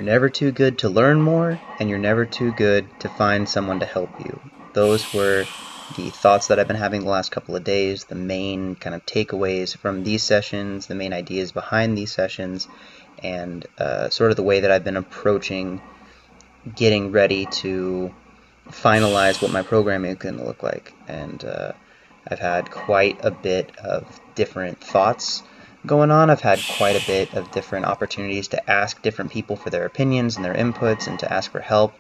You're never too good to learn more, and you're never too good to find someone to help you. Those were the thoughts that I've been having the last couple of days, the main kind of takeaways from these sessions, the main ideas behind these sessions, and sort of the way that I've been approaching getting ready to finalize what my programming is going to look like. And I've had quite a bit of different thoughts going on. I've had quite a bit of different opportunities to ask different people for their opinions and their inputs and to ask for help.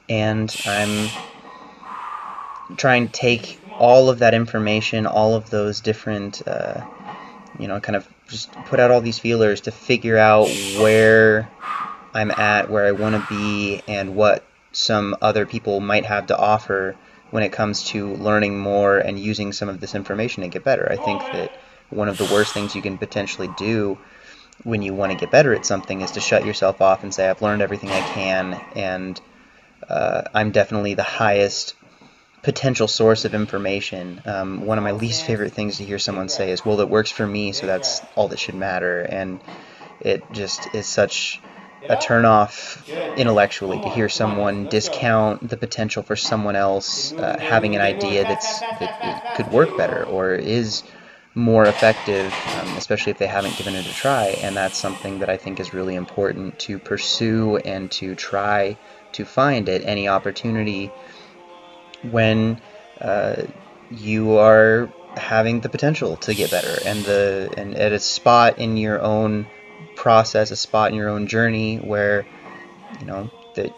And I'm trying to take all of that information, all of those different, kind of just put out all these feelers to figure out where I'm at, where I want to be, and what some other people might have to offer when it comes to learning more and using some of this information to get better. I think that one of the worst things you can potentially do when you want to get better at something is to shut yourself off and say, I've learned everything I can, and I'm definitely the highest potential source of information. One of my least favorite things to hear someone say is, well, it works for me, so that's all that should matter. And it just is such a turn-off intellectually to hear someone discount the potential for someone else having an idea that could work better or is more effective, especially if they haven't given it a try. And that's something that I think is really important to pursue and to try to find at any opportunity when you are having the potential to get better and at a spot in your own process, a spot in your own journey where that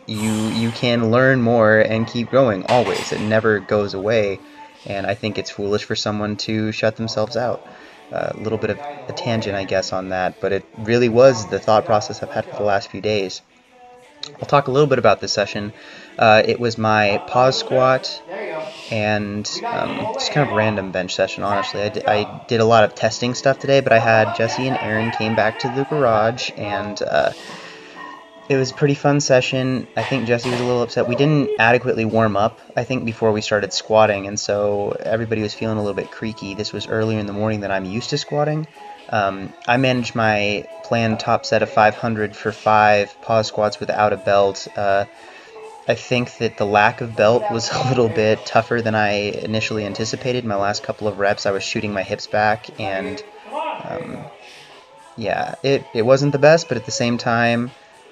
you can learn more and keep growing always. It never goes away, and I think it's foolish for someone to shut themselves out. A little bit of a tangent, I guess, on that, but it really was the thought process I've had for the last few days. I'll talk a little bit about this session. It was my pause squat and just kind of random bench session, honestly. I did a lot of testing stuff today, but I had Jesse and Aaron came back to the garage, and it was a pretty fun session. I think Jesse was a little upset. We didn't adequately warm up, I think, before we started squatting, and so everybody was feeling a little bit creaky. This was earlier in the morning than I'm used to squatting. I managed my planned top set of 500 for 5 pause squats without a belt. I think that the lack of belt was a little bit tougher than I initially anticipated. My last couple of reps, I was shooting my hips back, and it wasn't the best, but at the same time,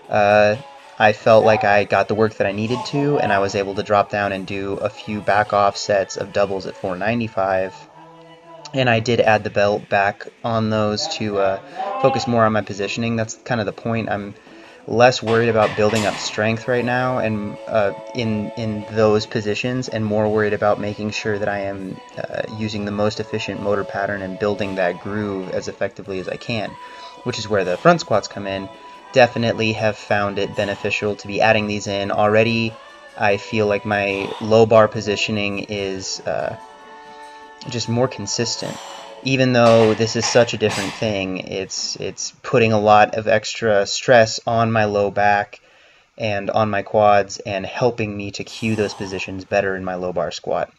I felt like I got the work that I needed to, and I was able to drop down and do a few back-off sets of doubles at 495. And I did add the belt back on those to focus more on my positioning. That's kind of the point. I'm less worried about building up strength right now and in those positions, and more worried about making sure that I am using the most efficient motor pattern and building that groove as effectively as I can, which is where the front squats come in. Definitely have found it beneficial to be adding these in. Already I feel like my low bar positioning is just more consistent. Even though this is such a different thing, it's putting a lot of extra stress on my low back and on my quads and helping me to cue those positions better in my low bar squat.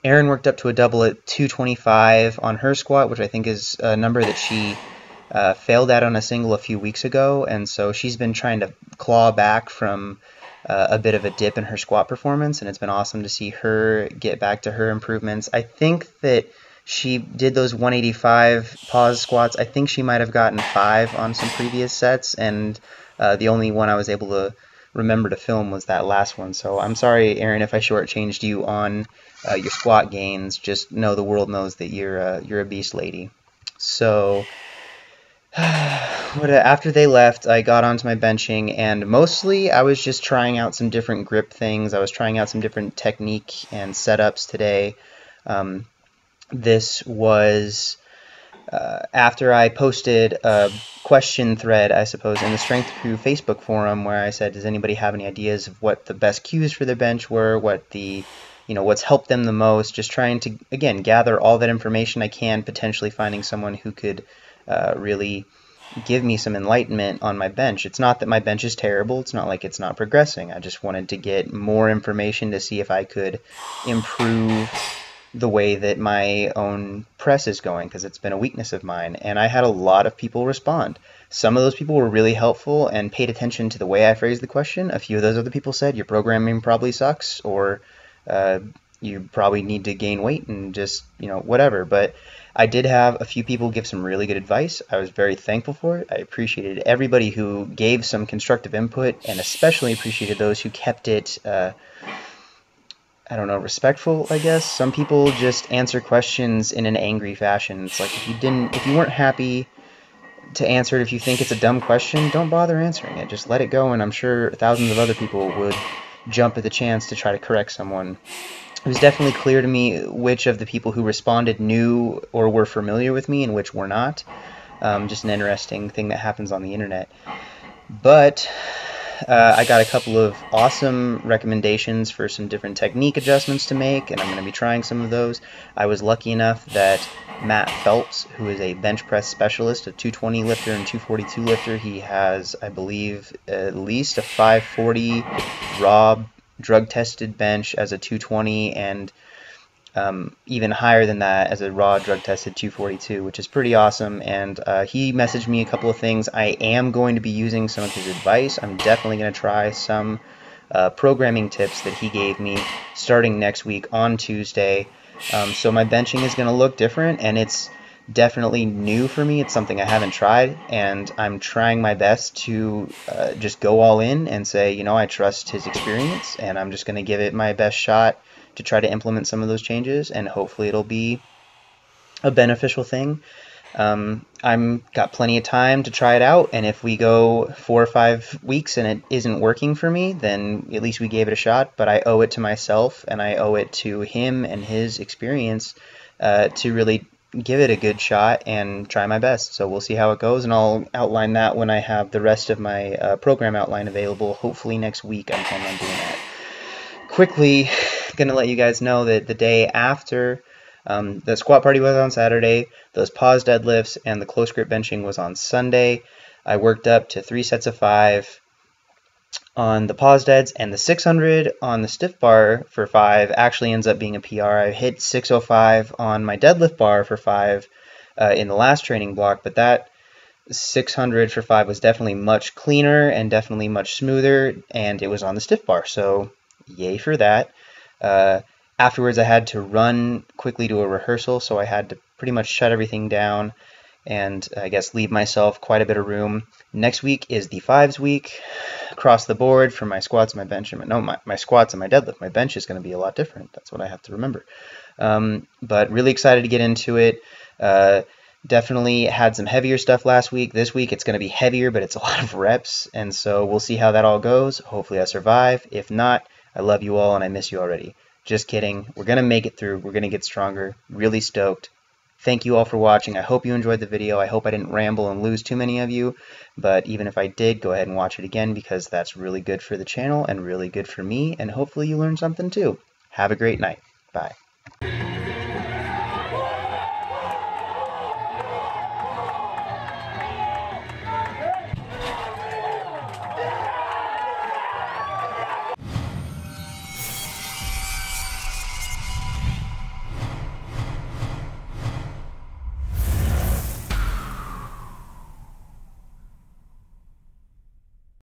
Erin worked up to a double at 225 on her squat, which I think is a number that she failed at on a single a few weeks ago, and so she's been trying to claw back from a bit of a dip in her squat performance, and it's been awesome to see her get back to her improvements. I think that she did those 185 pause squats. I think she might have gotten 5 on some previous sets, and the only one I was able to remember to film was that last one. So I'm sorry, Erin, if I shortchanged you on your squat gains. Just know the world knows that you're a beast lady. So after they left, I got onto my benching, and mostly I was just trying out some different grip things. I was trying out some different technique and setups today. This was after I posted a question thread, I suppose, in the Strength Crew Facebook forum, where I said, does anybody have any ideas of what the best cues for their bench were, what's helped them the most, just trying to, again, gather all that information I can, potentially finding someone who could really give me some enlightenment on my bench. It's not that my bench is terrible. It's not like it's not progressing. I just wanted to get more information to see if I could improve the way that my own press is going, because it's been a weakness of mine. And I had a lot of people respond. Some of those people were really helpful and paid attention to the way I phrased the question. A few of those other people said, your programming probably sucks, or you probably need to gain weight and just, whatever. But I did have a few people give some really good advice. I was very thankful for it. I appreciated everybody who gave some constructive input, and especially appreciated those who kept it I don't know, respectful, I guess. Some people just answer questions in an angry fashion. It's like, if you weren't happy to answer it, if you think it's a dumb question, don't bother answering it. Just let it go, and I'm sure thousands of other people would jump at the chance to try to correct someone. It was definitely clear to me which of the people who responded knew or were familiar with me and which were not. Just an interesting thing that happens on the internet. But I got a couple of awesome recommendations for some different technique adjustments to make, and I'm going to be trying some of those. I was lucky enough that Matt Phelps, who is a bench press specialist, a 220 lifter and 242 lifter, he has, I believe, at least a 540 raw drug-tested bench as a 220, and even higher than that as a raw drug-tested 242, which is pretty awesome. And he messaged me a couple of things. I am going to be using some of his advice. I'm definitely going to try some programming tips that he gave me starting next week on Tuesday. So my benching is going to look different, and it's definitely new for me. It's something I haven't tried, and I'm trying my best to just go all in and say, I trust his experience, and I'm just going to give it my best shot to try to implement some of those changes, and hopefully it'll be a beneficial thing. I'm got plenty of time to try it out, and if we go 4 or 5 weeks and it isn't working for me, then at least we gave it a shot. But I owe it to myself, and I owe it to him and his experience to really give it a good shot and try my best. So we'll see how it goes, and I'll outline that when I have the rest of my program outline available. Hopefully next week I'm planning on doing that. Quickly, gonna let you guys know that the day after the squat party was on Saturday, those pause deadlifts and the close grip benching was on Sunday. I worked up to 3 sets of 5 on the pause deads, and the 600 on the stiff bar for 5 actually ends up being a PR. I hit 605 on my deadlift bar for 5 in the last training block, but that 600 for 5 was definitely much cleaner and definitely much smoother, and it was on the stiff bar, so yay for that. Afterwards, I had to run quickly to a rehearsal, so I had to pretty much shut everything down and I guess leave myself quite a bit of room. Next week is the 5s week across the board for my squats, my bench, and my squats and my deadlift. My bench is going to be a lot different. That's what I have to remember. But really excited to get into it. Definitely had some heavier stuff last week. This week it's going to be heavier, but it's a lot of reps, and so we'll see how that all goes. Hopefully I survive. If not, I love you all and I miss you already. Just kidding. We're going to make it through. We're going to get stronger. Really stoked. Thank you all for watching. I hope you enjoyed the video. I hope I didn't ramble and lose too many of you, but even if I did, go ahead and watch it again because that's really good for the channel and really good for me, and hopefully you learned something too. Have a great night. Bye.